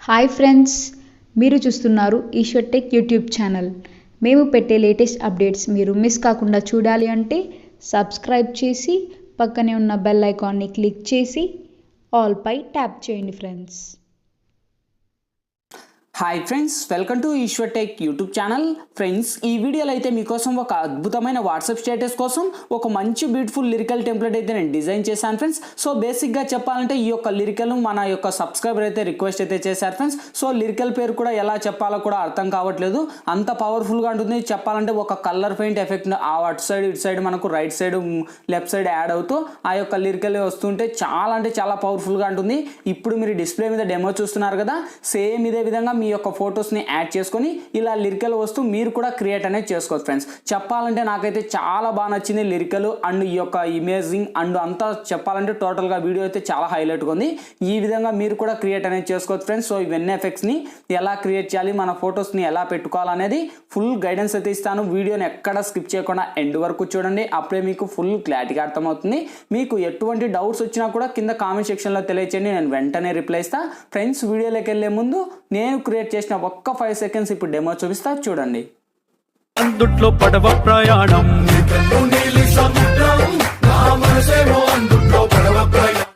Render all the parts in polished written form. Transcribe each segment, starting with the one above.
Hi friends, మీరు చూస్తున్నారు Eshwar Tech YouTube channel. మేము పెట్టే లేటెస్ట్ అప్డేట్స్ మీరు మిస్ కాకుండా చూడాలి అంటే సబ్స్క్రైబ్ చేసి పక్కనే ఉన్న బెల్ ఐకాన్ని క్లిక్ చేసి ఆల్ పై ట్యాప్ చేయండి friends. Hi friends, welcome to Eshwar Tech YouTube channel. Friends, ఈ వీడియోలో అయితే మీకోసం ఒక అద్భుతమైన వాట్సాప్ స్టేటస్ కోసం ఒక మంచి బ్యూటిఫుల్ లిరికల్ టెంప్లెట్ అయితే నేను డిజైన్ చేశాను ఫ్రెండ్స్. సో బేసిక్గా చెప్పాలంటే ఈ యొక్క లిరికల్ మన యొక్క సబ్స్క్రైబర్ అయితే రిక్వెస్ట్ అయితే చేశారు ఫ్రెండ్స్. సో లిరికల్ పేరు కూడా ఎలా చెప్పాలో కూడా అర్థం కావట్లేదు, అంత పవర్ఫుల్గా ఉంటుంది. చెప్పాలంటే ఒక కలర్ పెయింట్ ఎఫెక్ట్ అటు సైడ్ ఇటు సైడ్ మనకు right side left side add అవుతూ ఆ యొక్క లిరికల్ వస్తుంటే చాలా అంటే చాలా పవర్ఫుల్గా ఉంటుంది. ఇప్పుడు మీరు డిస్ప్లే మీద డెమో చూస్తున్నారు కదా, సేమ్ ఇదే విధంగా మీ యొక్క ఫొటోస్ని యాడ్ చేసుకొని ఇలా లిరికల్ వస్తూ మీరు కూడా క్రియేట్ అనేది చేసుకోవచ్చు ఫ్రెండ్స్. చెప్పాలంటే నాకైతే చాలా బాగా నచ్చింది లిరికల్ అండ్ ఈ యొక్క ఇమేజింగ్ అండ్ అంతా. చెప్పాలంటే టోటల్గా వీడియో అయితే చాలా హైలైట్గా ఉంది. ఈ విధంగా మీరు కూడా క్రియేట్ అనేది చేసుకోవచ్చు ఫ్రెండ్స్. సో ఇవన్నీ ఎఫెక్ట్స్ని ఎలా క్రియేట్ చేయాలి, మన ఫొటోస్ని ఎలా పెట్టుకోవాలనేది ఫుల్ గైడెన్స్ అయితే ఇస్తాను. వీడియోని ఎక్కడ స్కిప్ చేయకుండా ఎండ్ వరకు చూడండి, అప్పుడే మీకు ఫుల్ క్లారిటీగా అర్థమవుతుంది. మీకు ఎటువంటి డౌట్స్ వచ్చినా కూడా కింద కామెంట్ సెక్షన్లో తెలియచేయండి, నేను వెంటనే రిప్లై ఇస్తాను ఫ్రెండ్స్. వీడియోలోకి వెళ్ళే ముందు నేను క్రియేట్ చేసిన ఒక్క 5 సెకండ్స్ ఇప్పుడు డెమో చూపిస్తా, చూడండి. అందుట్లో పడవ ప్రయాణం నీలి సముద్రం నా మనసేమో అందుట్లో పడవ ప్రయాణం.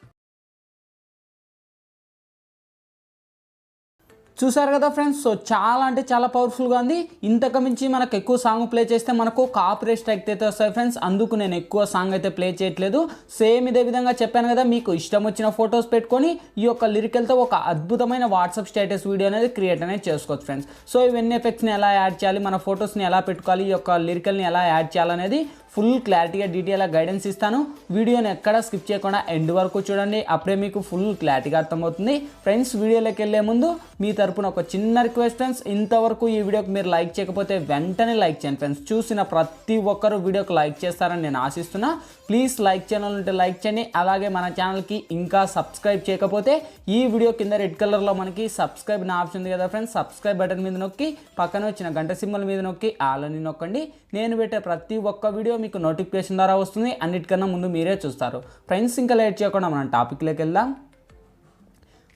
చూసారు కదా ఫ్రెండ్స్, సో చాలా అంటే చాలా పవర్ఫుల్గా ఉంది. ఇంతకు మించి మనకు ఎక్కువ సాంగ్ ప్లే చేస్తే మనకు కాపీరైట్ స్ట్రైక్ అయితే వస్తాయి ఫ్రెండ్స్. అందుకు నేను ఎక్కువ సాంగ్ అయితే ప్లే చేయట్లేదు. సేమ్ ఇదే విధంగా చెప్పాను కదా, మీకు ఇష్టం వచ్చిన ఫొటోస్ పెట్టుకొని ఈ యొక్క లిరికల్తో ఒక అద్భుతమైన వాట్సాప్ స్టేటస్ వీడియో అనేది క్రియేట్ అనేది చేసుకోవచ్చు ఫ్రెండ్స్. సో ఇవన్నీ ఎఫెక్ట్స్ని ఎలా యాడ్ చేయాలి, మన ఫొటోస్ని ఎలా పెట్టుకోవాలి, ఈ యొక్క లిరికల్ని ఎలా యాడ్ చేయాలనేది ఫుల్ క్లారిటీగా డీటెయిల్గా గైడెన్స్ ఇస్తాను. వీడియోని ఎక్కడ స్కిప్ చేయకుండా ఎండ్ వరకు చూడండి, అప్పుడే మీకు ఫుల్ క్లారిటీగా అర్థమవుతుంది ఫ్రెండ్స్. వీడియోలోకి వెళ్ళే ముందు మీ తరపున ఒక చిన్న రిక్వెస్ట్ ఫ్రెండ్స్, ఇంతవరకు ఈ వీడియోకి మీరు లైక్ చేయకపోతే వెంటనే లైక్ చేయండి ఫ్రెండ్స్. చూసిన ప్రతి ఒక్కరు వీడియోకి లైక్ చేస్తారని నేను ఆశిస్తున్నా. ప్లీజ్ లైక్ ఛానల్ ఉంటే లైక్ చేయండి. అలాగే మన ఛానల్కి ఇంకా సబ్స్క్రైబ్ చేయకపోతే ఈ వీడియో కింద రెడ్ కలర్లో మనకి సబ్స్క్రైబ్ నా ఆప్షన్ ఉంది కదా ఫ్రెండ్స్, సబ్స్క్రైబ్ బటన్ మీద నొక్కి పక్కన వచ్చిన గంట సింబల్ మీద నొక్కి ఆల్ అని నొక్కండి. నేను పెట్టే ప్రతి ఒక్క వీడియో మీకు నోటిఫికేషన్ ద్వారా వస్తుంది, అన్నిటికన్నా ముందు మీరే చూస్తారు ఫ్రెండ్స్. ఇంకా లేట్ చేయకుండా మనం టాపిక్లోకి వెళ్దాం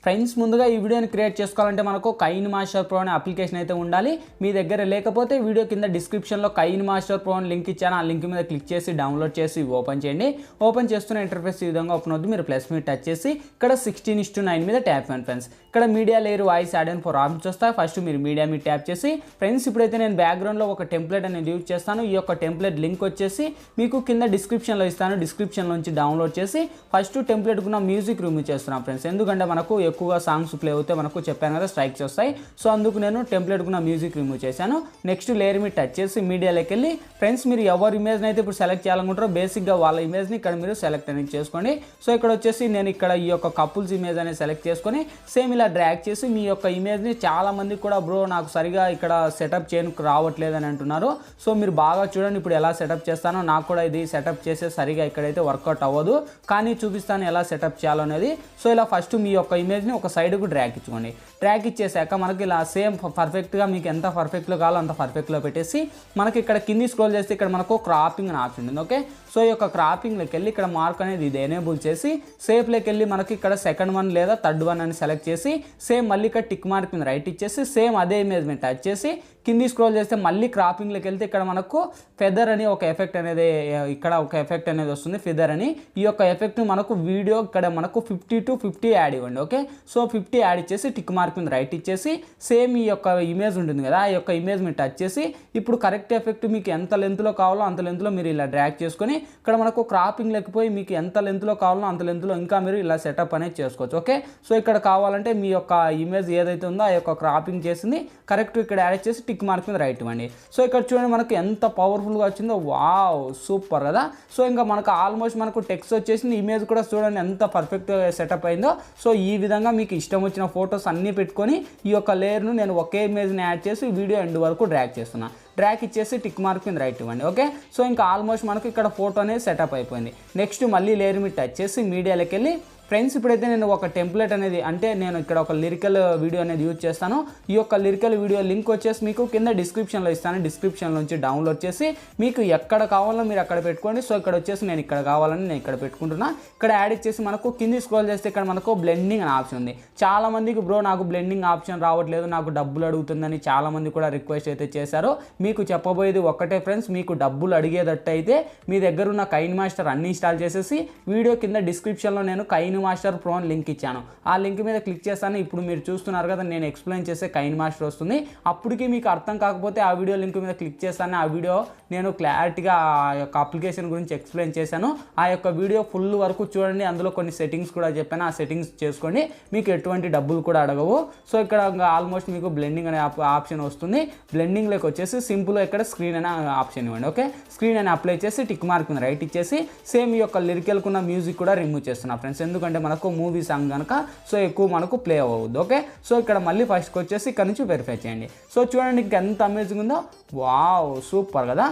ఫ్రెండ్స్. ముందుగా ఈ వీడియోని క్రియేట్ చేసుకోవాలంటే మనకు కైన్మాస్టర్ ప్రో అనే అప్లికేషన్ అయితే ఉండాలి. మీ దగ్గర లేకపోతే వీడియో కింద డిస్క్రిప్షన్లో కైన్మాస్టర్ ప్రో అని లింక్ ఇచ్చాను, ఆ లింక్ మీద క్లిక్ చేసి డౌన్లోడ్ చేసి ఓపెన్ చేయండి. ఓపెన్ చేస్తున్న ఇంటర్ఫేస్ ఈ విధంగా ఓపెన్ అవుతుంది. మీరు ప్లస్ మీద టచ్ చేసి ఇక్కడ 16:9 మీద ట్యాప్ చేయండి ఫ్రెండ్స్. ఇక్కడ media layer voice add and 4 options వస్తాయి. ఫస్ట్ మీరు మీడియా మీద ట్యాప్ చేసి ఫ్రెండ్స్, ఇప్పుడైతే నేను బ్యాక్గ్రౌండ్లో ఒక టెంప్లెట్ అనేది యూజ్ చేస్తాను. ఈ యొక్క టెంప్లెట్ లింక్ వచ్చేసి మీకు కింద డిస్క్రిప్షన్లో ఇస్తాను. డిస్క్రిప్షన్లో నుంచి డౌన్లోడ్ చేసి ఫస్ట్ టెంప్లెట్ ఉన్న మ్యూజిక్ రిమూవ్ చేస్తున్నాను ఫ్రెండ్స్. ఎందుకంటే మనకు ఎక్కువగా సాంగ్స్ ప్లే అవుతే మనకు చెప్పాను కదా స్ట్రైక్స్ వస్తాయి. సో అందుకు నేను టెంప్లెట్ ఉన్న మ్యూజిక్ రిమూవ్ చేశాను. నెక్స్ట్ లేయర్ మీద టచ్ చేసి మీడియాలోకి వెళ్ళి ఫ్రెండ్స్, మీరు ఎవరి ఇమేజ్ని అయితే ఇప్పుడు సెలెక్ట్ చేయాలనుకుంటారో బేసిక్గా వాళ్ళ ఇమేజ్ని ఇక్కడ మీరు సెలెక్ట్ అనేది చేసుకోండి. సో ఇక్కడ వచ్చేసి నేను ఇక్కడ ఈ యొక్క కపుల్స్ ఇమేజ్ అనేది సెలెక్ట్ చేసుకొని సేమ్ ఇలా డ్రాగ్ చేసి మీ యొక్క ఇమేజ్ని, చాలా మంది కూడా బ్రో నాకు సరిగా ఇక్కడ సెటప్ చేయడానికి రావట్లేదు అని అంటున్నారు. సో మీరు బాగా చూడండి ఇప్పుడు ఎలా సెటప్ చేస్తానో. నాకు కూడా ఇది సెటప్ చేసే సరిగా ఇక్కడైతే వర్కౌట్ అవ్వదు, కానీ చూపిస్తాను ఎలా సెటప్ చేయాలో అనేది. సో ఇలా ఫస్ట్ మీ యొక్క ఇమేజ్ని ఒక సైడ్కు డ్రాగ్ ఇచ్చుకోండి. డ్రాగ్ ఇచ్చేసాక మనకి ఇలా సేమ్ పర్ఫెక్ట్గా మీకు ఎంత పర్ఫెక్ట్లో కావాలో అంత పర్ఫెక్ట్లో పెట్టేసి మనకి ఇక్కడ కింది స్క్రోల్ చేస్తే ఇక్కడ మనకు క్రాపింగ్ అని ఆప్షన్ ఉంది. ఓకే, సో ఈ యొక్క క్రాపింగ్లోకి వెళ్ళి ఇక్కడ మార్క్ అనేది ఇది ఎనేబుల్ చేసి సేఫ్లోకి వెళ్ళి మనకి ఇక్కడ సెకండ్ వన్ లేదా థర్డ్ వన్ అని సెలెక్ట్ చేసి సేమ్ మళ్ళీ ఇక్కడ టిక్ మార్క్ మీద రైట్ ఇచ్చేసి సేమ్ అదే ఇమేజ్ మీద టచ్ చేసి కింది స్క్రోల్ చేస్తే మళ్ళీ క్రాపింగ్లోకి వెళ్తే ఇక్కడ మనకు ఫెదర్ అని ఒక ఎఫెక్ట్ అనేది, ఇక్కడ ఒక ఎఫెక్ట్ అనేది వస్తుంది ఫెదర్ అని. ఈ యొక్క ఎఫెక్ట్ మనకు వీడియో ఇక్కడ మనకు 50 to 50 యాడ్ ఇవ్వండి. ఓకే, సో 50 యాడ్ ఇచ్చేసి టిక్ మార్క్ మీద రైట్ ఇచ్చేసి సేమ్ ఈ యొక్క ఇమేజ్ ఉంటుంది కదా, ఆ యొక్క ఇమేజ్ మీద టచ్ చేసి ఇప్పుడు కరెక్ట్ ఎఫెక్ట్ మీకు ఎంత లెంత్లో కావాలో అంత లెంత్లో మీరు ఇలా డ్రాగ్ చేసుకొని ఇక్కడ మనకు క్రాపింగ్ లేకపోయి మీకు ఎంత లెంత్లో కావాలో అంత లెంత్లో ఇంకా మీరు ఇలా సెటప్ అనేది చేసుకోవచ్చు. ఓకే, సో ఇక్కడ కావాలంటే మీ యొక్క ఇమేజ్ ఏదైతే ఉందో ఆ యొక్క క్రాపింగ్ చేసింది కరెక్ట్ ఇక్కడ యాడ్ చేసి టిక్ మార్క్ మీద రైట్ ఇవ్వండి. సో ఇక్కడ చూడండి మనకు ఎంత పవర్ఫుల్గా వచ్చిందో. వావ్, సూపర్ కదా. సో ఇంకా మనకు ఆల్మోస్ట్ మనకు టెక్స్ట్ వచ్చేసింది, ఇమేజ్ కూడా చూడండి ఎంత పర్ఫెక్ట్గా సెటప్ అయిందో. సో ఈ విధంగా మీకు ఇష్టం వచ్చిన ఫొటోస్ అన్నీ పెట్టుకొని ఈ యొక్క లేయర్ను నేను ఒకే ఇమేజ్ని యాడ్ చేసి వీడియో ఎండ్ వరకు డ్రాగ్ చేస్తున్నాను. డ్రాగ్ ఇచ్చేసి టిక్ మార్క్ మీద రైట్ ఇవ్వండి. ఓకే, సో ఇంకా ఆల్మోస్ట్ మనకు ఇక్కడ ఫోటో అనేది సెటప్ అయిపోయింది. నెక్స్ట్ మళ్ళీ లేయర్ మీద టచ్ చేసి మీడియాలోకి వెళ్ళి ఫ్రెండ్స్ ఇప్పుడైతే నేను ఒక టెంప్లెట్ అనేది అంటే నేను ఇక్కడ ఒక లిరికల్ వీడియో అనేది యూజ్ చేస్తాను. ఈ యొక్క లిరికల్ వీడియో లింక్ వచ్చేసి మీకు కింద డిస్క్రిప్షన్లో ఇస్తాను. డిస్క్రిప్షన్ నుంచి డౌన్లోడ్ చేసి మీకు ఎక్కడ కావాలో మీరు అక్కడ పెట్టుకోండి. సో ఇక్కడ వచ్చేసి నేను ఇక్కడ కావాలని నేను ఇక్కడ పెట్టుకుంటున్నా. ఇక్కడ యాడ్ ఇచ్చేసి మనకు కింది స్క్రోల్ చేస్తే ఇక్కడ మనకు బ్లెండింగ్ అనే ఆప్షన్ ఉంది. చాలా మందికి బ్రో నాకు బ్లెండింగ్ ఆప్షన్ రావట్లేదు, నాకు డబ్బులు అడుగుతుందని చాలా మంది కూడా రిక్వెస్ట్ అయితే చేశారు. మీకు చెప్పబోయేది ఒక్కటే ఫ్రెండ్స్, మీకు డబ్బులు అడిగేటట్టయితే మీ దగ్గర ఉన్న కైన్ మాస్టర్ అన్ని ఇన్స్టాల్ చేసేసి వీడియో కింద డిస్క్రిప్షన్లో నేను కైన్ మాస్టర్ ప్రో అని లింక్ ఇచ్చాను. ఆ లింక్ మీద క్లిక్ చేస్తాను. ఇప్పుడు మీరు చూస్తున్నారు కదా నేను ఎక్స్ప్లెయిన్ చేసే కైన్ మాస్టర్ వస్తుంది. అప్పటికి మీకు అర్థం కాకపోతే ఆ వీడియో లింక్ మీద క్లిక్ చేస్తాను. ఆ వీడియో నేను క్లారిటీగా ఆ యొక్క అప్లికేషన్ గురించి ఎక్స్ప్లెయిన్ చేశాను. ఆ యొక్క వీడియో ఫుల్ వరకు చూడండి. అందులో కొన్ని సెట్టింగ్స్ కూడా చెప్పాను. ఆ సెట్టింగ్స్ చేసుకోండి, మీకు ఎటువంటి డబ్బులు కూడా అడగవు. సో ఇక్కడ ఆల్మోస్ట్ మీకు బ్లెండింగ్ అనే ఆప్షన్ వస్తుంది. బ్లెండింగ్లోకి వచ్చేసి సింపుల్ ఇక్కడ స్క్రీన్ అనే ఆప్షన్ ఇవ్వండి. ఓకే, స్క్రీన్ అని అప్లై చేసి టిక్ మార్క్ మీద రైట్ ఇచ్చేసి సేమ్ ఈ యొక్క లిరికల్కున్న మ్యూజిక్ కూడా రిమూవ్ చేస్తున్నా ఫ్రెండ్స్, ఎందుకంటే మనకు మూవీ సాంగ్ కనుక సో ఎక్కువ మనకు ప్లే అవ్వద్దు. ఓకే, సో ఇక్కడ మళ్ళీ ఫస్ట్కి వచ్చేసి ఇక్కడ నుంచి వెరిఫై చేయండి. సో చూడండి ఇంకా ఎంత అమేజింగ్ ఉందో. వావ్, సూపర్ కదా.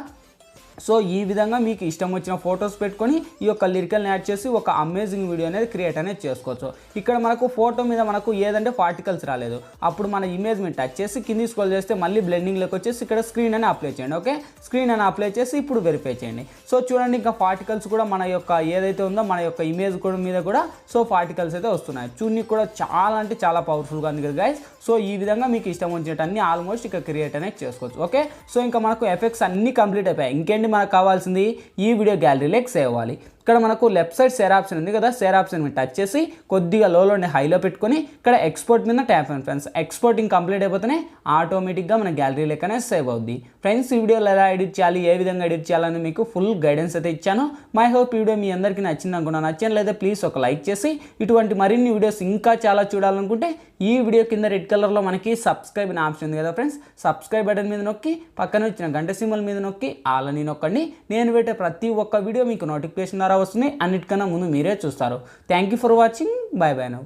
సో ఈ విధంగా మీకు ఇష్టం వచ్చిన ఫొటోస్ పెట్టుకొని ఈ యొక్క లిరికల్ని యాడ్ చేసి ఒక అమేజింగ్ వీడియో అనేది క్రియేట్ అనేది చేసుకోవచ్చు. ఇక్కడ మనకు ఫోటో మీద మనకు ఏదంటే పార్టికల్స్ రాలేదు, అప్పుడు మన ఇమేజ్ మీద టచ్ చేసి కింది స్క్రోల్ చేస్తే మళ్ళీ బ్లెండింగ్లోకి వచ్చేసి ఇక్కడ స్క్రీన్ అని అప్లై చేయండి. ఓకే, స్క్రీన్ అని అప్లై చేసి ఇప్పుడు వెరిఫై చేయండి. సో చూడండి ఇంకా పార్టికల్స్ కూడా మన యొక్క ఏదైతే ఉందో మన యొక్క ఇమేజ్ కూడా మీద కూడా సో పార్టికల్స్ అయితే వస్తున్నాయి. చూడడానికి కూడా చాలా అంటే చాలా పవర్ఫుల్గా ఉంది కదా గైస్. సో ఈ విధంగా మీకు ఇష్టం వచ్చినట్టు అన్ని ఆల్మోస్ట్ ఇక్కడ క్రియేట్ అనేది చేసుకోవచ్చు. ఓకే, సో ఇంకా మనకు ఎఫెక్ట్స్ అన్నీ కంప్లీట్ అయిపోయాయి. ఇంకేంటి మనకు కావాల్సింది ఈ వీడియో గ్యాలరీలోకి సేవ్ అవ్వాలి. ఇక్కడ మనకు లెఫ్ట్ సైడ్ షేర్ ఆప్షన్ ఉంది కదా, షేర్ ఆప్షన్ మీద టచ్ చేసి కొద్దిగా లోనే హైలో పెట్టుకొని ఇక్కడ ఎక్స్పోర్ట్ మీద ట్యాప్ అండి ఫ్రెండ్స్. ఎక్స్పోర్టింగ్ కంప్లీట్ అయిపోతేనే ఆటోమేటిక్గా మన గ్యాలరీ లెక్కనే సేవ్ అవుద్ది. ఫ్రెండ్స్ ఈ వీడియోలో ఎలా ఎడిట్ చేయాలి, ఏ విధంగా ఎడిట్ చేయాలని మీకు ఫుల్ గైడెన్స్ అయితే ఇచ్చాను. మై హోప్ ఈ వీడియో మీ అందరికీ నచ్చింది అనుకున్నాను. నచ్చలేదా ప్లీజ్ ఒక లైక్ చేసి ఇటువంటి మరిన్ని వీడియోస్ ఇంకా చాలా చూడాలనుకుంటే ఈ వీడియో కింద రెడ్ కలర్లో మనకి సబ్స్క్రైబ్ అనే ఆప్షన్ ఉంది కదా ఫ్రెండ్స్, సబ్స్క్రైబ్ బటన్ మీద నొక్కి పక్కన వచ్చిన గంట సింబల్ మీద నొక్కి ఆల్ అని నొక్కండి. నేను పెట్టే ప్రతి ఒక్క వీడియో మీకు నోటిఫికేషన్ ద్వారా వస్తుంది. అన్నిటికన్నా ముందు మీరే చూస్తారు. Thank you for watching. By by now.